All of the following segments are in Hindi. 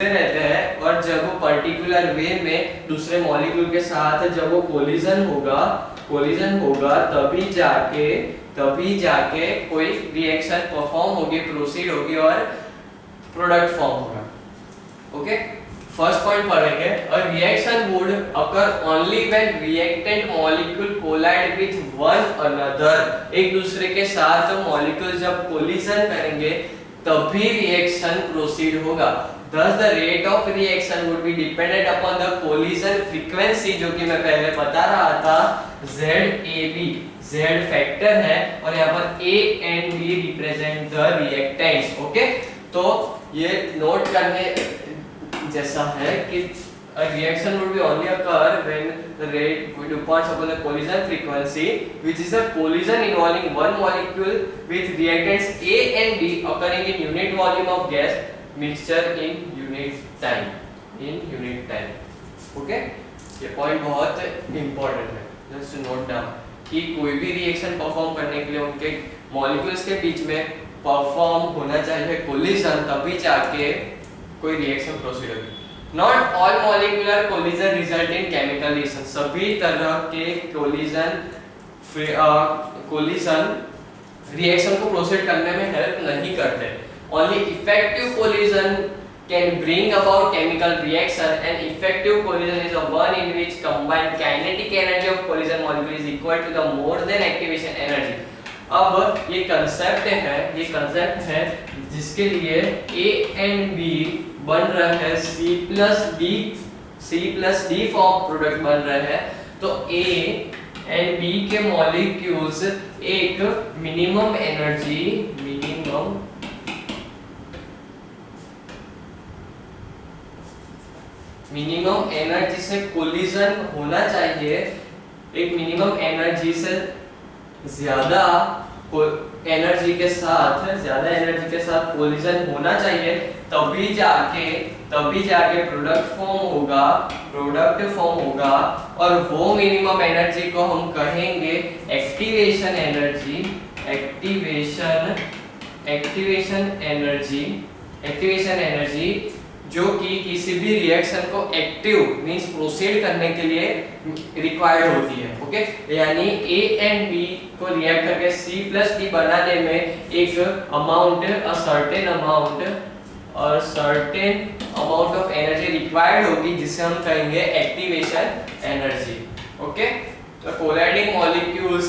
रहते हैं और जब वो पर्टिकुलर वे में दूसरे मॉलिक्यूल के साथ जब वो कोलिजन होगा तभी जाके कोई रिएक्शन परफॉर्म होगी, प्रोसीड होगी और प्रोडक्ट फॉर्म होगा। ओके, फर्स्ट पॉइंट पढ़ेंगे। A reaction would occur only when reactant molecule collide with one another. एक दूसरे के साथ मॉलिक्यूल जब कोलिजन करेंगे तभी रिएक्शन प्रोसीड होगा। Thus the rate of reaction would be dependent upon the collision frequency, जो कि मैं पहले बता रहा था ZAB, Z फैक्टर है और यहाँ पर A and B represent the reactants. Okay, तो ये नोट करने जैसा है कि a reaction would be only occur when the rate depends upon the collision frequency, which is a collision involving one molecule with reactants A and B occurring in unit volume of gas mixture in unit time. Okay, ये पॉइंट बहुत इंपॉर्टेंट है, जस्ट नोट डाउन कि कोई भी रिएक्शन परफॉर्म करने के लिए उनके मॉलिक्यूल्स के बीच में परफॉर्म होना चाहिए कोलिजन, तभी जाके कोई रिएक्शन प्रोसीड होगी। Not all molecular collision result in chemical reaction. सभी तरह के कोलिजन रिएक्शन को प्रोसीड करने में हेल्प नहीं करते। Only effective collision can bring about chemical reaction, and effective collision is a one in which combined kinetic energy of collision molecule is equal to the more than activation energy. अब ये कंसेप्ट है जिसके लिए A and B बन रहा है C plus D form product बन रहे हैं। तो A and B के मॉलिक्यूल्स एक मिनिमम एनर्जी से कोलिजन होना चाहिए, एक मिनिमम एनर्जी से ज्यादा एनर्जी के साथ कोलिजन होना चाहिए, तभी जाके प्रोडक्ट फॉर्म होगा और वो मिनिमम एनर्जी को हम कहेंगे एक्टिवेशन एनर्जी, जो कि किसी भी रिएक्शन को एक्टिव मींस प्रोसीड करने के लिए रिक्वायर्ड होती है। ओके, यानी A एंड B को रिएक्ट करके C प्लस D बनाने में एक certain amount of energy required होगी, जिसे हम कहेंगे एक्टिवेशन एनर्जी। ओके, तो कोलाइडिंग मॉलिक्यूल्स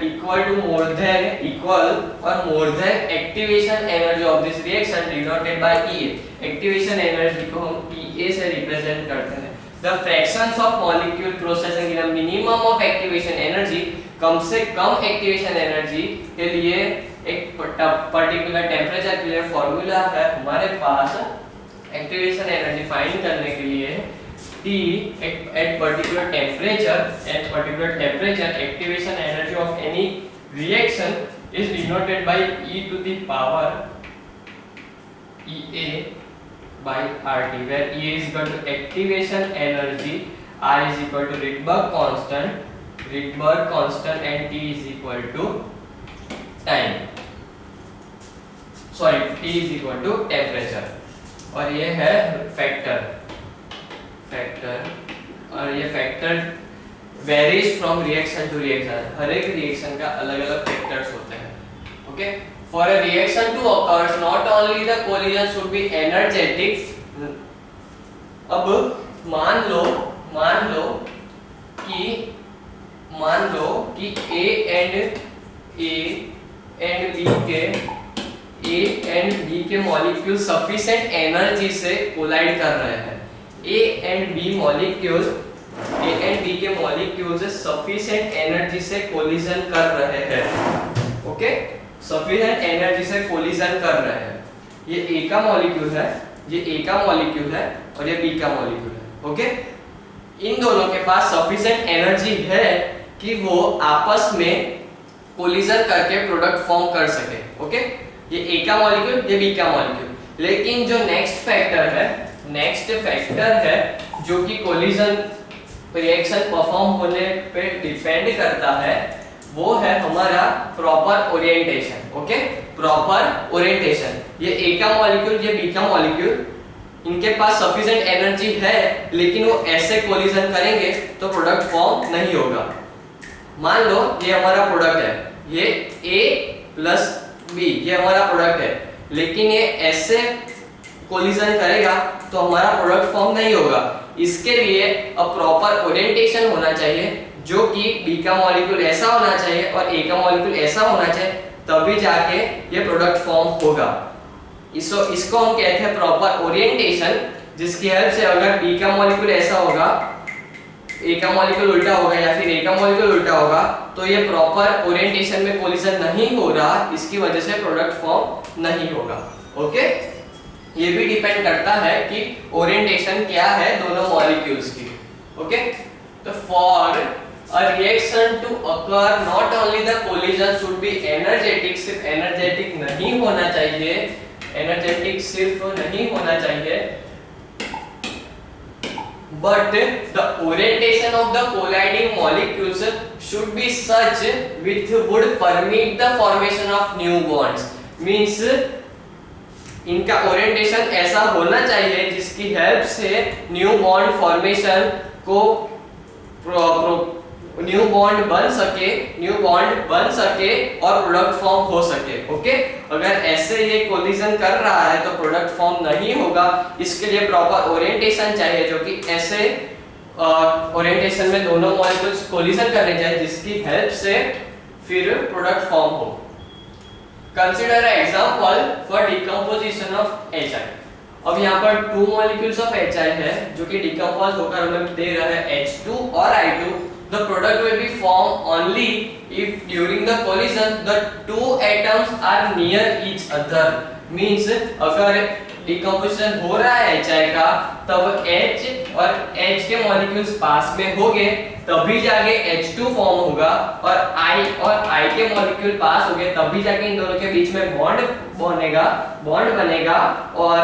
इक्वल और more than activation energy of this reaction denoted by EA। Activation energy को हम EA से रिप्रेजेंट करते हैं। The fractions of molecule processing in a minimum of activation energy, कम से कम एक्टिवेशन एनर्जी के लिए एक पर्टिकुलर टेम्परेचर के लिए फॉर्मूला है हमारे पास। एक्टिवेशन एनर्जी फाइंड करने के लिए T at particular temperature activation energy of any reaction is denoted by e to the power EA by RT, where E is equal to activation energy, R is equal to Rydberg constant and T is equal to time, T is equal to temperature। और ये है फैक्टर और ये factor varies from reaction to reaction. हर एक रिएक्शन का अलग-अलग फैक्टर्स होते हैं। Okay, for a reaction to occurs not only the collision should be energetic. अब मान लो कि A एंड B के मॉलिक्यूल सफिशिएंट एनर्जी से कोलाइड कर रहे हैं। A and B के मॉलिक्यूल्स सफिशिएंट एनर्जी से कोलिजन कर रहे हैं। ओके, सफिशिएंट एनर्जी से कोलिजन कर रहे हैं। ये A का मॉलिक्यूल है और ये B का मॉलिक्यूल है। ओके, इन दोनों के पास सफिशिएंट एनर्जी है कि वो आपस में कोलिजन करके प्रोडक्ट फॉर्म कर सके। ओके, ये A का मॉलिक्यूल, ये B का मॉलिक्यूल। लेकिन जो नेक्स्ट फैक्टर है जो कि कोलिजन रिएक्शन परफॉर्म होने पे डिपेंड करता है, वो है हमारा proper orientation. Okay, proper orientation. ये A का मॉलिक्यूल, ये B का मॉलिक्यूल इनके पास सफिशिएंट एनर्जी है लेकिन वो ऐसे कोलिजन करेंगे तो प्रोडक्ट फॉर्म नहीं होगा। मान लो ये हमारा प्रोडक्ट है, ये A प्लस B ये हमारा प्रोडक्ट है, लेकिन ये ऐसे कोलिजन करेगा तो हमारा प्रोडक्ट फॉर्म नहीं होगा। इसके लिए अब प्रॉपर ओरिएंटेशन होना चाहिए, जो कि B का मॉलिक्यूल ऐसा होना चाहिए और A का मॉलिक्यूल ऐसा होना चाहिए, तभी जाके ये प्रोडक्ट फॉर्म होगा। इसको हम कहते हैं प्रॉपर ओरिएंटेशन, जिसकी हेल्प से अगर B का मॉलिक्यूल ऐसा होगा, A का मॉलिक्यूल उल्टा होगा या फिर A का मॉलिक्यूल उल्टा होगा, तो ये प्रॉपर ओरिएंटेशन में कोलिजन नहीं हो रहा, इसकी वजह से प्रोडक्ट फॉर्म नहीं होगा। ओके, ये भी डिपेंड करता है कि ओरिएंटेशन क्या है दोनों मॉलिक्यूल्स की। ओके, तो for a reaction to occur not only the collision should be energetic, सिर्फ एनर्जेटिक नहीं होना चाहिए, एनर्जेटिक सिर्फ नहीं होना चाहिए, but the orientation of the colliding molecules should be such which would permit the formation of new bonds। Means इनका ओरिएंटेशन ऐसा होना चाहिए जिसकी हेल्प से न्यू बॉन्ड फॉर्मेशन को न्यू बॉन्ड बन सके और प्रोडक्ट फॉर्म हो सके। ओके, अगर ऐसे ये कोलिजन कर रहा है तो प्रोडक्ट फॉर्म नहीं होगा। इसके लिए प्रॉपर ओरिएंटेशन चाहिए, जो कि ऐसे ओरिएंटेशन में दोनों मॉलिक्यूल्स कोलिजन करने चाहिए, जिसकी हेल्प से फिर प्रोडक्ट फॉर्म हो। Consider an example for decomposition of HI। अब यहाँ पर 2 मॉलिक्यूल्स ऑफ HI है जो कि डिकम्पोज होकर हमें दे रहा है H2 और I2। The product will be formed only if during the collision the two atoms are near each other। Means अगर डिकम्पोजिशन हो रहा है HI का, तब H और H के मॉलिक्यूल्स पास में होंगे, तभी जाके H2 फॉर्म होगा, और I के मॉलिक्यूल पास होंगे, तभी जाके इन दोनों के बीच में बॉन्ड बनेगा और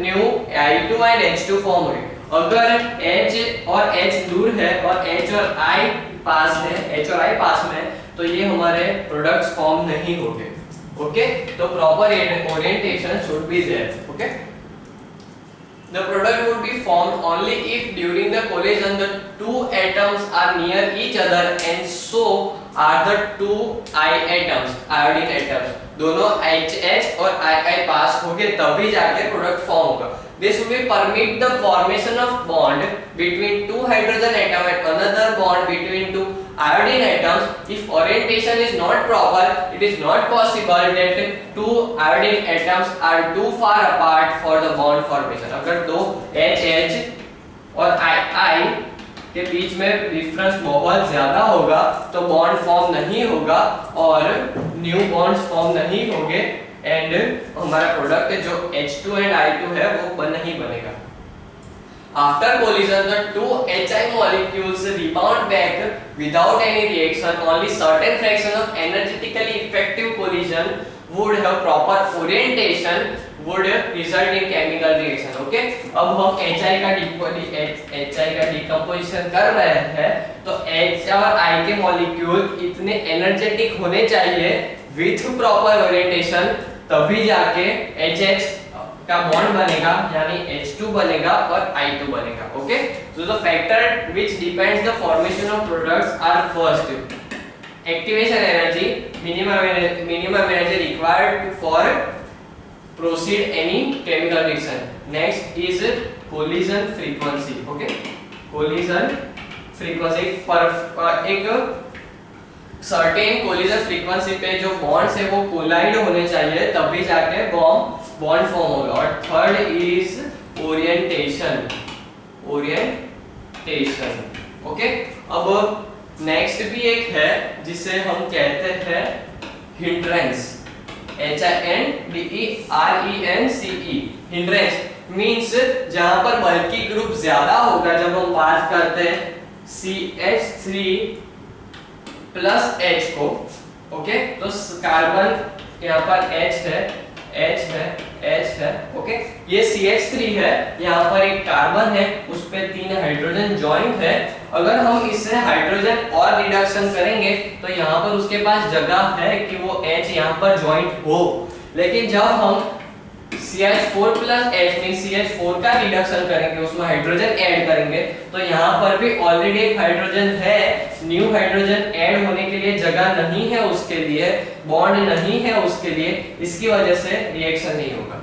new I2 and H2 form होगी। अगर H और H दूर है और H और I पास में, तो ये हमारे प्रोडक्ट्स फॉर्म नहीं होंगे। ओके, तो proper orientation should be there. Okay, the product would be formed only if during the collision the two atoms are near each other and so are the two iodine atoms। दोनों HH और II पास होंगे तभी जाके प्रोडक्ट फॉर्म होगा। This will permit the formation of bond between two hydrogen atom and another bond between two iodine atoms। If orientation is not proper, it is not possible that two iodine atoms are too far apart for the bond formation। अगर दो HH और II के बीच में डिफरेंस बहुत ज्यादा होगा तो बॉन्ड फॉर्म नहीं होगा और न्यू बॉन्ड्स फॉर्म नहीं होंगे, एंड हमारा प्रोडक्ट जो H2 एंड I2 है वो नहीं बनेगा। After collision, the two HI molecules rebound back without any reaction। Only certain fraction of energetically effective collision would have proper orientation would result in chemical reaction। Okay, अब हम HI का डिकम्पोजिशन कर रहे हैं, तो H और I के मॉलिक्यूल इतने एनर्जेटिक होने चाहिए विथ प्रॉपर ओरिएंटेशन, तभी जाके HH का बॉन्ड बनेगा, यानी H2 बनेगा और I2 बनेगा। Okay, so the factor which depends the formation of products are first activation energy, minimum energy required for proceed any chemical reaction। Next is collision frequency। Okay, collision frequency एक सर्टेन कोलिजन फ्रीक्वेंसी पे जो बॉन्ड्स है वो कोलाइड होने चाहिए, तभी जाके बॉन्ड फॉर्म होगा। और थर्ड इज ओरिएंटेशन। ओके, अब नेक्स्ट भी एक है जिसे हम कहते हैं हिंड्रेंस। HINDERENCE। हिंड्रेंस मींस जहां पर बल्कि ग्रुप ज्यादा होगा, जब हम बात करते हैं CH3 प्लस H को। ओके, तो कार्बन यहाँ पर H है। ओके, ये CH3 है, यहाँ पर एक कार्बन है, उस पे 3 हाइड्रोजन जॉइंट है। अगर हम इससे हाइड्रोजन और रिडक्शन करेंगे तो यहाँ पर उसके पास जगह है कि वो H यहाँ पर जॉइंट हो, लेकिन जब हम CH4 plus H mean CH4 का रिडक्शन करेंगे, उसमें हाइड्रोजन ऐड करेंगे, तो यहाँ पर भी ऑलरेडी एक हाइड्रोजन है, न्यू हाइड्रोजन ऐड होने के लिए जगह नहीं है, उसके लिए बॉन्ड नहीं है, उसके लिए इसकी वजह से रिएक्शन नहीं होगा।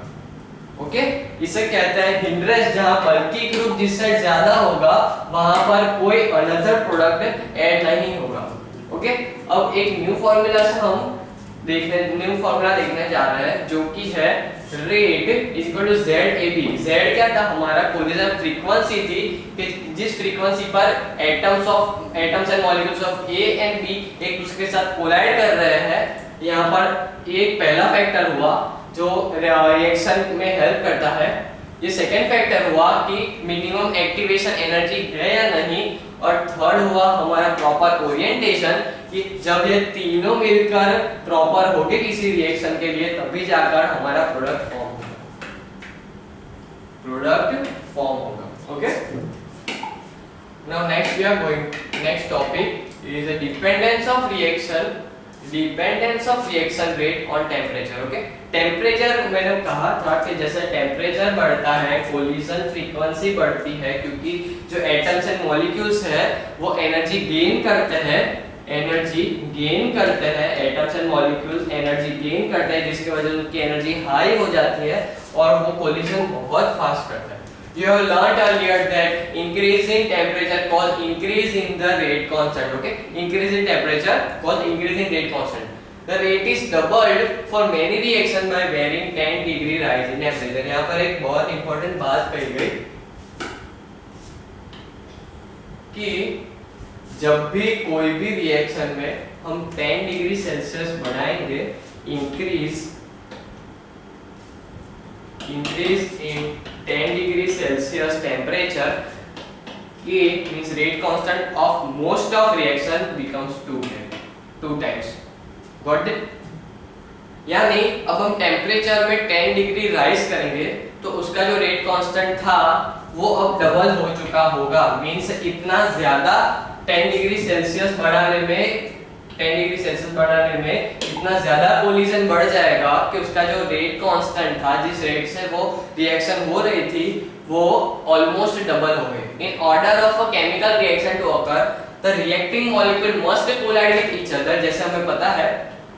ओके, इसे कहते हैं हिंड्रेंस, जहां बल्कि ग्रुप जिससे ज्यादा होगा वहां पर कोई अनदर प्रोडक्ट ऐड नहीं होगा। ओके, अब एक न्यू फार्मूला से हम न्यू फार्मूला देखने जा रहे हैं, जो कि है rate is equal to ZAB। Z क्या था? हमारा कोलिजन फ्रीक्वेंसी थी कि जिस फ्रीक्वेंसी पर atoms and molecules of A and B एक दूसरे के साथ कोलाइड कर रहे हैं। यहाँ पर एक पहला फैक्टर हुआ जो रिएक्शन में हेल्प करता है। ये सेकंड फैक्टर हुआ कि मिनिमम एक्टिवेशन एनर्जी है या नहीं, और थर्ड हुआ हमारा प्रॉपर ओरिएंटेशन कि जब ये तीनों मिलकर प्रॉपर होके किसी रिएक्शन के लिए तभी जाकर हमारा प्रोडक्ट फॉर्म होगा। Okay, now next we are going next topic is the dependence of reaction rate on temperature. Okay, temperature मैंने कहा था कि जैसे टेम्परेचर बढ़ता है कोलिजन फ्रीक्वेंसी बढ़ती है, क्योंकि जो एटम्स एंड मॉलिक्यूल्स है वो एनर्जी गेन करते हैं, atoms and molecules energy gain करते हैं, जिसकी वजह से उनकी एनर्जी हाई हो जाती है और वो कोलिजन बहुत फास्ट करता है। You have learnt earlier that increase in temperature cause increase in the rate constant. Okay, increase in temperature cause increase in rate constant. The rate is doubled for many reaction by varying 10 degree rise in temperature. यहाँ पर एक बहुत important बात कही गई कि जब भी कोई भी रिएक्शन में हम 10 डिग्री सेल्सियस बढ़ाएंगे, increase in 10 degree Celsius temperature, it means rate constant of most of reaction becomes 2 times. Got it? यानी अब हम टेम्परेचर में 10 डिग्री राइज करेंगे तो उसका जो रेट कांस्टेंट था वो अब डबल हो चुका होगा। मींस इतना ज्यादा 10 डिग्री सेल्सियस बढ़ाने में इतना ज्यादा कोलिजन बढ़ जाएगा कि उसका जो रेट कांस्टेंट था, जिस रेट से वो रिएक्शन हो रही थी, वो ऑलमोस्ट डबल हो गई। In order of a chemical reaction to occur the reacting molecule must collide with each other. जैसे हमें पता है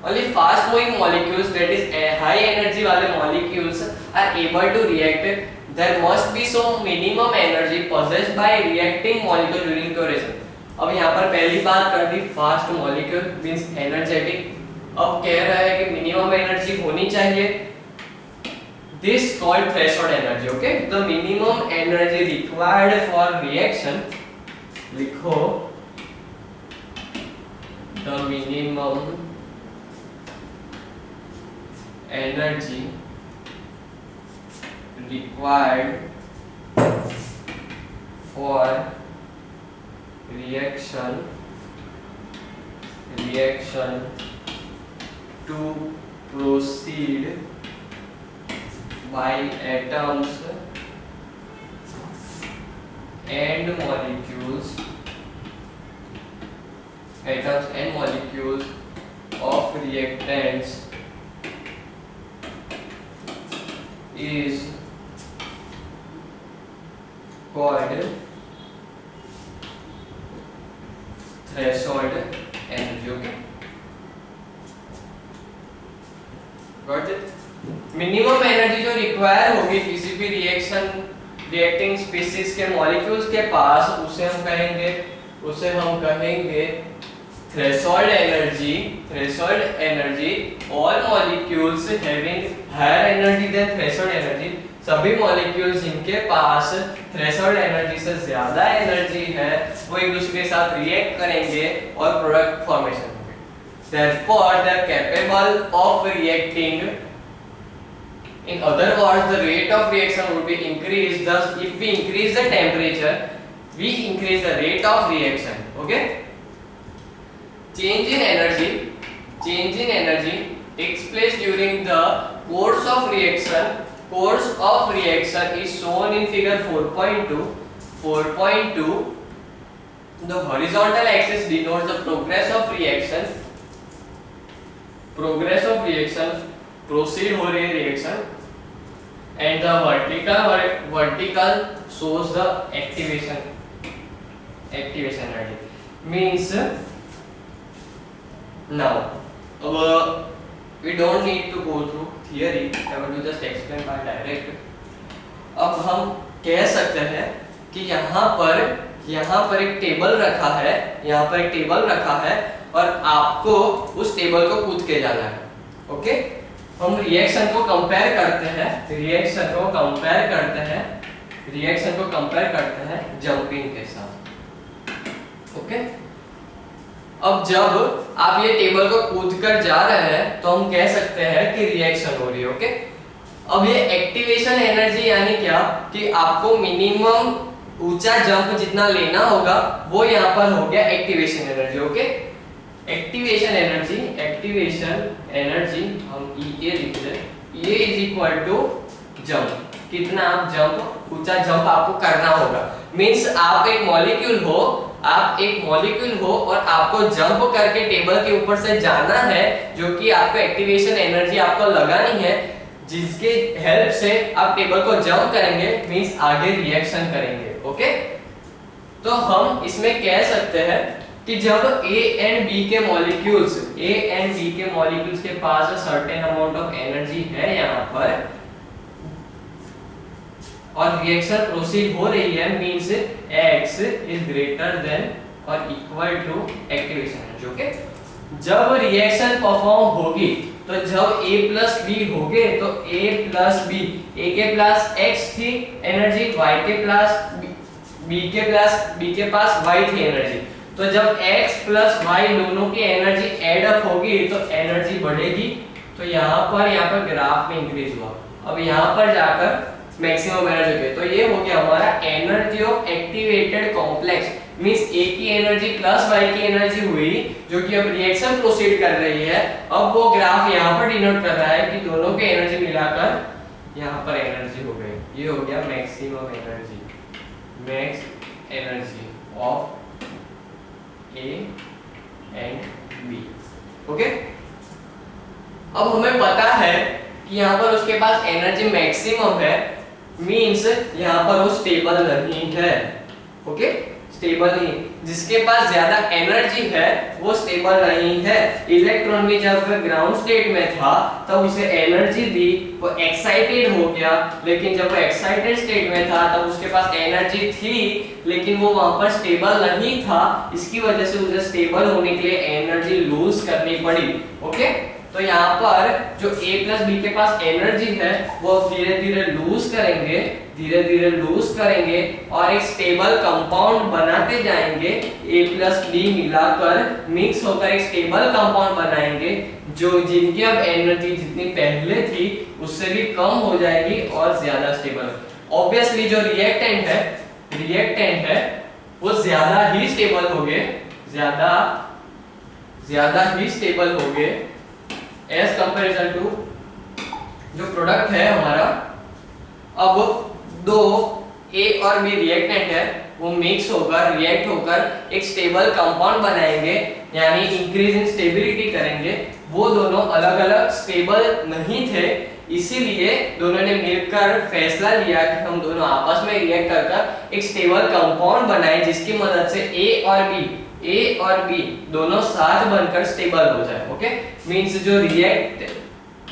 only fast moving molecules, that is high energy वाले molecules are able to react. There must be some minimum energy possessed by reacting molecule during reaction. अब यहाँ पर पहली बात कर दी फास्ट मॉलिक्यूल मींस एनर्जेटिक। अब कह रहा है कि मिनिमम एनर्जी होनी चाहिए, this called threshold energy. Okay, the minimum energy required for reaction, लिखो the minimum energy required for reaction to proceed by atoms and molecules of reactants is called threshold energy. Okay, got it? Minimum energy जो रिक्वायर होगी किसी भी रिएक्टिंग स्पीशीज के मॉलिक्यूल्स के पास, उसे हम कहेंगे threshold energy. All molecules having higher energy than threshold energy, सभी मॉलिक्यूल्स जिनके पास थ्रेशोल्ड एनर्जी से ज्यादा एनर्जी है वो एक दूसरे के साथ रिएक्ट करेंगे और प्रोडक्ट फॉर्मेशन होंगे। Therefore, they are capable of reacting. In other words, the rate of reaction would be increased. Thus, if we increase the temperature, we increase the rate of reaction. Okay? Change in energy takes place during the course of reaction. Course of reaction is shown in figure 4.2. The horizontal axis denotes the progress of reaction. Proceed हो रही है reaction. and the vertical shows the activation energy. Means now we don't need to go through theory, I will just explain by direct. अब हम कह सकते हैं कि यहाँ पर एक टेबल रखा है, और आपको उस टेबल को कूद के जाना है। ओके, हम रिएक्शन को कंपेयर करते हैं जंपिंग के साथ। ओके, अब जब आप ये टेबल को कूद कर जा रहे हैं तो हम कह सकते हैं कि रिएक्शन हो रही है। ओके, अब ये एक्टिवेशन एनर्जी यानी क्या कि आपको मिनिमम ऊंचा जंप जितना लेना होगा वो यहाँ पर हो गया activation energy. Okay, activation energy हम EA लिख दें, EA is equal to jump, कितना आप ऊंचा जंप आपको करना होगा। मींस आप एक मॉलिक्यूल हो और आपको जंप करके टेबल के ऊपर से जाना है, जो कि आपको एक्टिवेशन एनर्जी आपको लगानी है, जिसके हेल्प से आप टेबल को जंप करेंगे, मींस आगे रिएक्शन करेंगे। ओके, तो हम इसमें कह सकते हैं कि जब A and B के मॉलिक्यूल्स के पास सर्टेन अमाउंट ऑफ एनर्जी है यहाँ पर और रिएक्शन प्रोसीड हो रही है, means X is greater than और equal to activation energy. Okay, जब रिएक्शन परफॉर्म होगी तो जब A प्लस B होगे तो A प्लस B, A के प्लस X थी एनर्जी, B के पास Y थी एनर्जी, तो जब X प्लस Y दोनों की एनर्जी एड अप होगी तो एनर्जी बढ़ेगी। तो यहाँ पर ग्राफ में इंक्रीज हुआ, अब यहाँ पर जाकर मैक्सिमम एनर्जी। तो ये हो गया हमारा energy of activated complex, means A की एनर्जी प्लस Y की एनर्जी हुई, जो कि अब रिएक्शन प्रोसीड कर रही है। अब वो ग्राफ यहाँ पर डिनोट कर रहा है कि दोनों की एनर्जी मिलाकर यहाँ पर एनर्जी हो गई, ये हो गया maximum energy of A and B। Okay, अब हमें पता है कि यहाँ पर उसके पास एनर्जी मैक्सिमम है, मींस यहाँ पर वो स्टेबल नहीं है। ओके, स्टेबल नहीं, जिसके पास ज्यादा एनर्जी है वो स्टेबल नहीं है। इलेक्ट्रॉन भी जब ग्राउंड स्टेट में था तब उसे एनर्जी दी, वो एक्साइटेड हो गया, लेकिन जब वो एक्साइटेड स्टेट में था तब उसके पास एनर्जी थी, लेकिन वो वहां पर स्टेबल नहीं था, इसकी वजह से उसे स्टेबल होने के लिए एनर्जी लूज करनी पड़ी। ओके, तो यहाँ पर जो A प्लस B के पास एनर्जी है वो धीरे धीरे लूज करेंगे और एक स्टेबल कंपाउंड बनाते जाएंगे। A प्लस B मिलाकर मिक्स होकर एक स्टेबल कंपाउंड बनाएंगे, जो जिनकी अब एनर्जी जितनी पहले थी उससे भी कम हो जाएगी और ज्यादा स्टेबल। ऑब्वियसली जो रिएक्टेंट है वो ज्यादा ही स्टेबल होंगे एज कंपैरिजन टू जो प्रोडक्ट है हमारा। अब दो A और B रिएक्टेंट है, वो मिक्स होकर रिएक्ट होकर एक स्टेबल कंपाउंड बनाएंगे, यानी इंक्रीज इन स्टेबिलिटी करेंगे। वो दोनों अलग अलग स्टेबल नहीं थे, इसीलिए दोनों ने मिलकर फैसला लिया कि हम दोनों आपस में रिएक्ट कर एक स्टेबल कंपाउंड बनाए, जिसकी मदद से A और B दोनों साथ बनकर स्टेबल हो जाए। ओके, मींस जो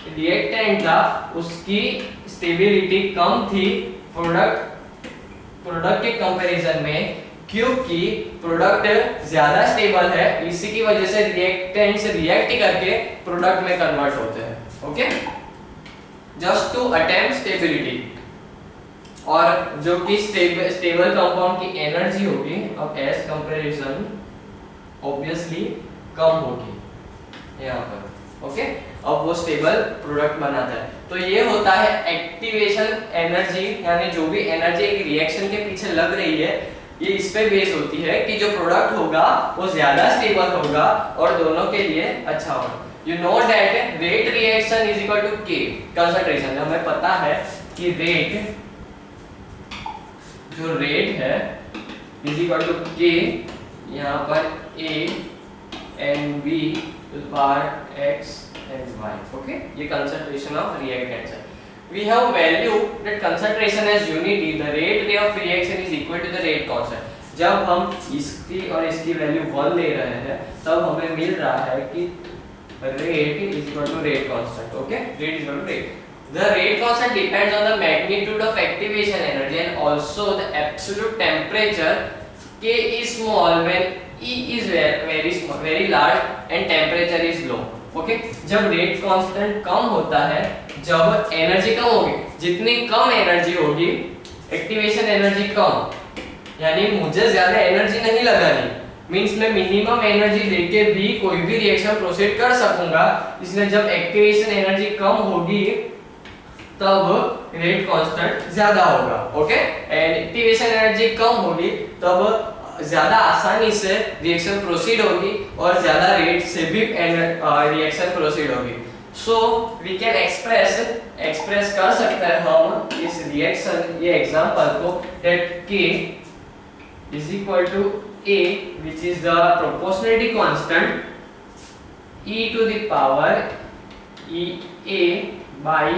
रिएक्टेंट था उसकी स्टेबिलिटी कम थी प्रोडक्ट के कंपैरिजन में, क्योंकि प्रोडक्ट ज्यादा स्टेबल है, इसी की वजह से रिएक्टेंट्स रिएक्ट करके प्रोडक्ट में कन्वर्ट होते हैं। Okay, just to attempt stability, और जो कि स्टेबल कंपाउंड की एनर्जी होगी अब एज कंपैरिजन ऑब्वियसली कम होगी यहाँ पर। ओके, अब वो स्टेबल प्रोडक्ट बनाता है। तो ये होता है एक्टिवेशन एनर्जी, यानी जो भी एनर्जी एक रिएक्शन के पीछे लग रही है, ये इस पे बेस होती है कि जो प्रोडक्ट होगा वो ज्यादा स्टेबल होगा और दोनों के लिए अच्छा होगा। You know that rate reaction is equal to K concentration. हमें पता है कि जो रेट है इज इक्वल टू K, यहाँ पर A and B to the power X and Y। Okay, ये कंसंट्रेशन ऑफ रिएक्टेंट्स है। we have value that concentration as unity, the rate of reaction is equal to the rate constant. जब हम इसकी और इसकी वैल्यू 1 ले रहे हैं तब हमें मिल रहा है कि rate is equal to rate constant. Okay, rate is equal to rate. The rate constant depends on the magnitude of activation energy and also the absolute temperature. K is small when E is very small, very large and temperature is low. Okay, जब rate constant कम होता है, जब एनर्जी कम होगी, जितनी कम एनर्जी होगी, एक्टिवेशन एनर्जी कम, यानी मुझे ज्यादा एनर्जी नहीं लगानी, मींस मैं मिनिमम एनर्जी लेके भी कोई भी रिएक्शन प्रोसीड कर सकूंगा, इसलिए जब एक्टिवेशन एनर्जी कम होगी तब रेट कांस्टेंट ज्यादा होगा. ओके, एंड एक्टिवेशन एनर्जी कम होगी तब ज्यादा आसानी से रिएक्शन प्रोसीड होगी और ज्यादा रेट से भी रिएक्शन प्रोसीड होगी. सो वी कैन एक्सप्रेस कर सकते हैं हम इस रिएक्शन, ये एग्जांपल को, that K is equal to A, which is the proportionality constant, e to the power E A by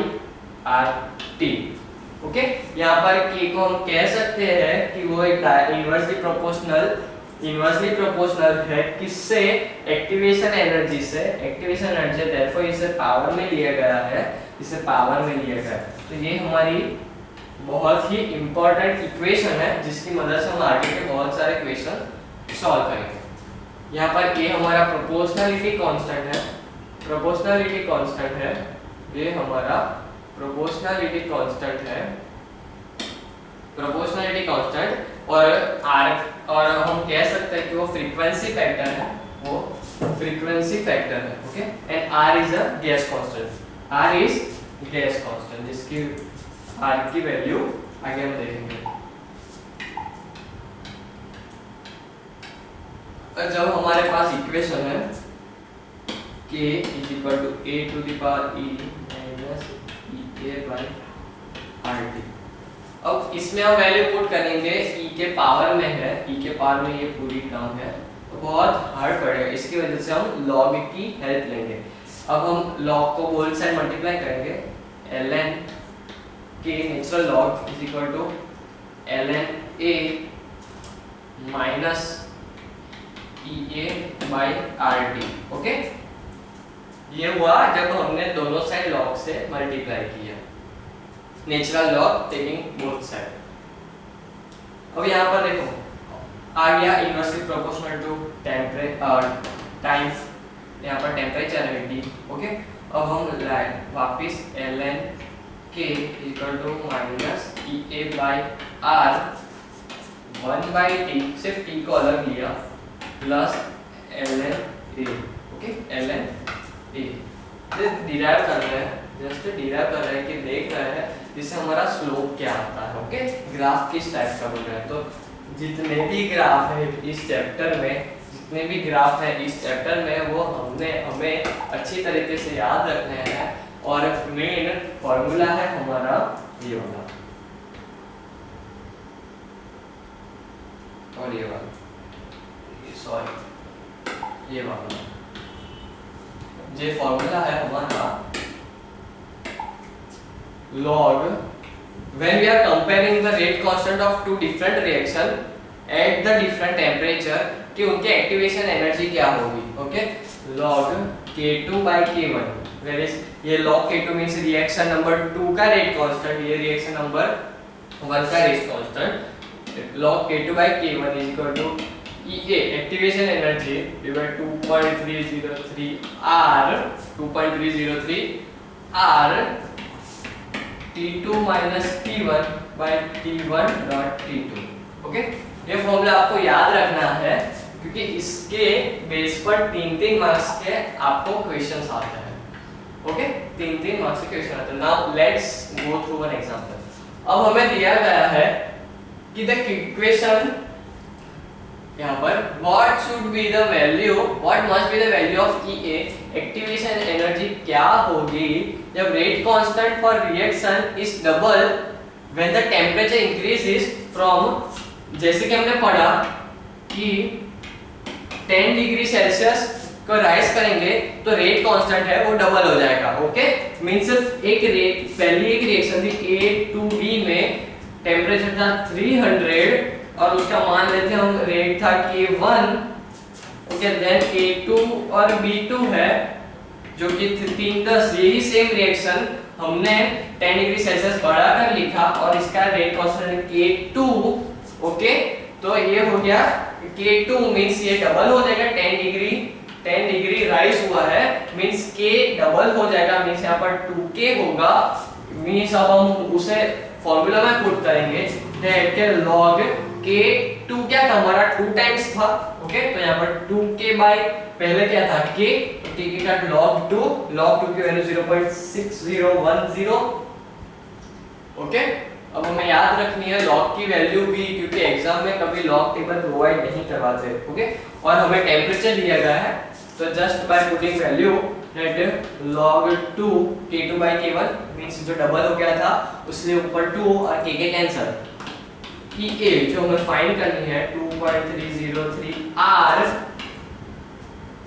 RT. Okay, यहाँ पर K को हम कह सकते हैं कि वो एक इनवर्सली प्रोपोर्शनल है किससे, एक्टिवेशन एनर्जी से. एक्टिवेशन एनर्जी देयरफॉर इसे पावर में लिया गया है, इसे पावर में लिया गया है. तो ये हमारी बहुत ही इंपॉर्टेंट इक्वेशन है जिसकी मदद से हम आगे के बहुत सारे क्वेश्चन सॉल्व करेंगे. यहाँ पर ये हमारा प्रोपोर्शनलिटी कांस्टेंट है, ये हमारा प्रोपोर्शनलिटी कांस्टेंट और हम कह सकते हैं कि वो फ्रीक्वेंसी फैक्टर है, okay. And R is a gas constant, जिसकी R की वैल्यू आगे हम देखेंगे. जब हमारे पास इक्वेशन है K is equal to A to the power E minus EA by RT. अब इसमें हम वैल्यू पुट करेंगे, E के पावर में है, E के पावर में ये पूरी टर्म है, तो बहुत हार्ड पड़ेगा, इसकी वजह से हम log की हेल्प लेंगे. अब हम log को बोथ साइड मल्टीप्लाई करेंगे, ln K natural log is equal to ln A minus EA by RT. Okay, ये हुआ जब हमने दोनों साइड log से मल्टीप्लाई किया, natural log taking both side. अब यहाँ पर देखो आ गया इनवर्सली प्रोपोर्शनल टू टाइम, यहाँ पर टेम्परेचर है T. ओके, अब हम वापिस ln K equal to minus EA by R 1/T, सिर्फ T को अलग लिया, plus ln A. Okay, ln A derive कर रहे हैं, कि देख रहे हैं जिससे हमारा स्लोप क्या आता है. ओके, ग्राफ किस टाइप का बन रहा है. तो जितने भी ग्राफ है इस चैप्टर में वो हमें अच्छी तरीके से याद रखने हैं. और मेन फॉर्मूला है हमारा ये वाला और ये वाला, ये वाला, ये फॉर्मूला है हमारा log when we are comparing the rate constant of two different reaction at the different temperature कि उनके एक्टिवेशन एनर्जी क्या होगी. Okay, log K2 by K1, where is ये log K2 means reaction number 2 का रेट कांस्टेंट, ये रिएक्शन नंबर 1 का rate constant. log K2 by K1 is equal to EA activation energy divided 2.303 R T2 minus T1 by T1 dot T2. Okay, ये फॉर्मूला आपको याद रखना है क्योंकि इसके बेस पर 3-3 मार्क्स के आपको क्वेश्चंस आते हैं. ओके, 3-3 मार्क्स के क्वेश्चन आते हैं. Now let's go through one example. अब हमें दिया गया है कि द इक्वेशन यहाँ पर what should be the value, what must be the value of EA, activation energy क्या होगी जब rate constant for reaction is double when the temperature increases from, जैसे कि हमने पढ़ा कि 10 डिग्री सेल्सियस को राइज करेंगे तो रेट कांस्टेंट है वो डबल हो जाएगा। ओके, मींस एक रेट, पहली एक रिएक्शन थी A2B में टेम्परेचर था 300 और उसका मान लेते हैं हम रेट था K1। ओके, देन A2 और B2 है जो कि 310। यही सेम रिएक्शन हमने 10 डिग्री सेल्सियस बढ़ाकर लिखा और इसका रेट कांस्टेंट K2। ओके, तो ये हो गया K2 मींस ये डबल हो जाएगा, 10 डिग्री राइज हुआ है मींस K डबल हो जाएगा, मींस यहाँ पर 2K होगा। मींस अब हम उसे फॉर्मूला में पुट करेंगे दैट लॉग K2 क्या था हमारा 2 टाइम्स था। ओके, तो यहाँ पर 2K बाय पहले क्या था K, तो K का log 2 की वैल्यू 0.6010। ओके, अब हमें याद रखनी है log की वैल्यू भी, क्योंकि एग्जाम में कभी log टेबल प्रोवाइड नहीं करवाते। ओके, और हमें टेम्परेचर दिया गया है तो just by putting value that log 2 K2 by K1 means जो डबल हो गया था उसलिए ऊपर 2 और K के कैंसिल। EA जो हमें फाइंड करनी है 2.303 R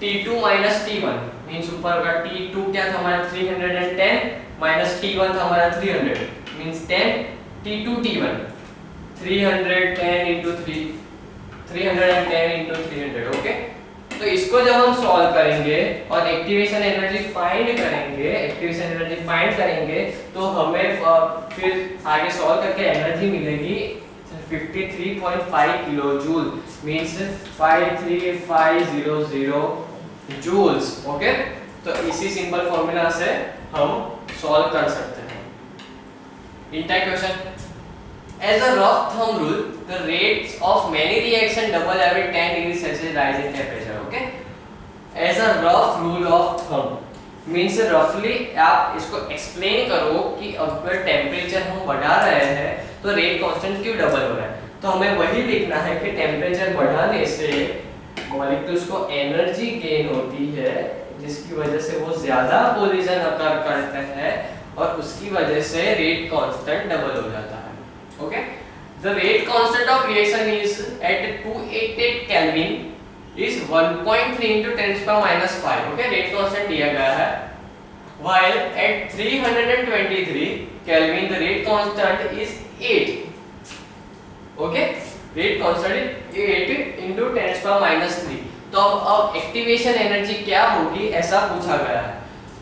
T2 minus T1 means ऊपर होगा T2 क्या था हमारा 310 माइनस T1 था हमारा 300 means 10 T2 T1 310 into 310 into 300। Okay, तो इसको जब हम सॉल्व करेंगे और एक्टिवेशन एनर्जी फाइंड करेंगे तो हमें फिर आगे सॉल्व करके एनर्जी मिलेगी 53.5 kilo joule means 53500 joules. Okay, तो इसी सिंपल फॉर्मूला से हम सॉल्व कर सकते हैं। Intake question, as a rough thumb rule the rates of many reaction double every 10 degree celsius rise in temperature। okay, as a rough rule of thumb means roughly आप इसको एक्सप्लेन करो कि अगर टेम्परेचर हम बढ़ा रहे हैं तो रेट कांस्टेंट क्यों डबल हो रहा है। तो हमें वही लिखना है कि टेम्परेचर बढ़ाने से मॉलिक्यूल्स को एनर्जी गेन होती है जिसकी वजह से वो ज्यादा कोलिजन अकर करते हैं और उसकी वजह से रेट कांस्टेंट डबल हो जाता है। Okay, the rate constant of reaction is at 288 Kelvin is 1.3 into 10 to the minus 5। Okay, rate constant दिया गया है, while at 323 Kelvin the rate constant is 8। Okay, rate constant is 8 into 10 to the minus 3। तो अब एक्टिवेशन एनर्जी क्या होगी ऐसा पूछा गया है।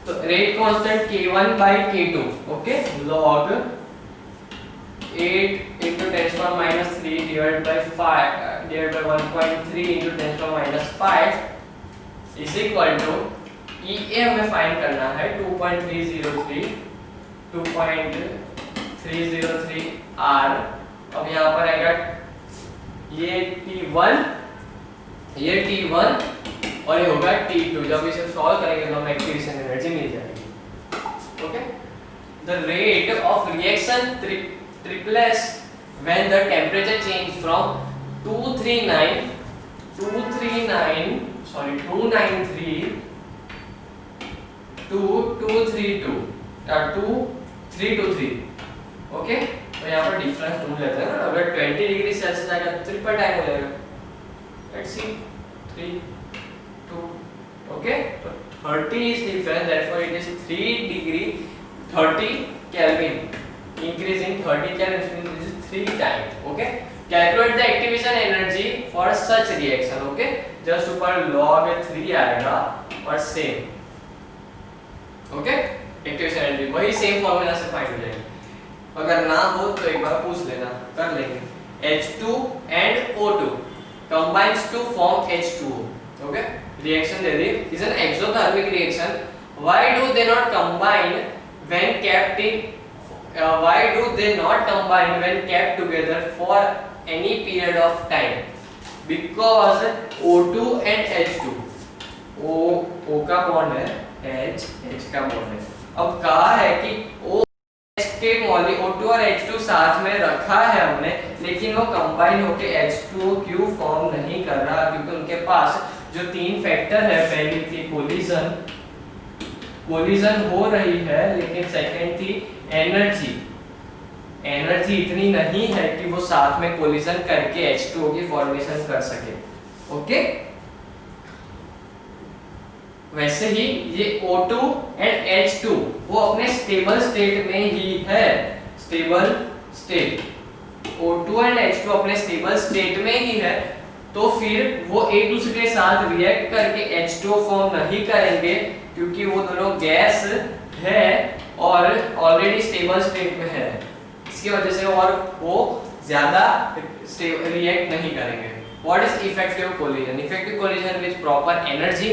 तो rate constant K1 by K2 okay log 8 into 10 to the minus 3 divided by 5 divided by 1.3 into 10 to the minus 5 is equal to EA हमें फाइंड करना है 2.303 R। अब यहाँ पर आएगा ये T1 और ये होगा T2। जब इसे सॉल्व करेंगे तो हमें एक्टिवेशन एनर्जी मिल जाएगी। Okay, the rate of reaction triples when the temperature change from 293 to 232 2323। Okay, तो यहाँ पर डिफरेंस ढूंढ लेते हैं ना। अगर 20 डिग्री सेल्सियस आएगा ट्रिपल टाइम हो जाएगा। Let's see 3 2। ओके, तो 30 is difference, therefore it is 3 degree 30 Kelvin increase in 30 Kelvin means this is 3 times। okay, calculate the activation energy for such reaction। okay, just ऊपर log 3 आएगा और सेम। ओके, एक्टिवेशन एनर्जी वही सेम फॉर्मूला से फाइंड हो जाएगी। अगर ना हो तो एक बार पूछ लेना, कर लेंगे। H2 and O2 combines to form H2O। okay, reaction they the is an exothermic reaction। why do they not combine when kept together for any period of time? because O2 and H2 O का बॉन्ड है, H का बॉन्ड है। अब कहा है कि OH के O2 और H2 साथ में रखा है हमने, लेकिन वो कंबाइन होके H2O क्यों फॉर्म नहीं कर रहा, क्योंकि उनके पास जो 3 फैक्टर है, पहली थी कोलिजन हो रही है, लेकिन सेकंड थी एनर्जी इतनी नहीं है कि वो साथ में कोलिजन करके H2O की फॉर्मेशन कर सके। ओके, वैसे ही ये O2 एंड H2 वो अपने स्टेबल स्टेट में ही है, stable state. O2 and H2 अपने स्टेबल स्टेट में ही है, तो फिर वो एक दूसरे के साथ रिएक्ट करके H2O फॉर्म नहीं करेंगे, क्योंकि वो दोनों गैस है और ऑलरेडी स्टेबल स्टेट में है, इसकी वजह से और वो ज्यादा रिएक्ट नहीं करेंगे। What is effective collision? Effective collision with proper energy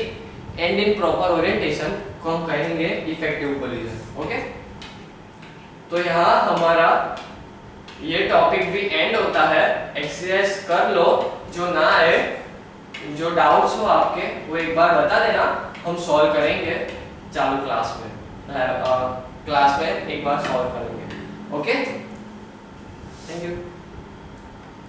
and in proper orientation को हम कहेंगे इफेक्टिव कोलिजन। ओके, तो यहाँ हमारा ये टॉपिक भी एंड होता है। एक्सरसाइज कर लो, जो ना आए, जो डाउट्स हो आपके वो एक बार बता देना, हम सॉल्व करेंगे चालू क्लास में, एक बार सॉल्व करेंगे। Okay, thank you.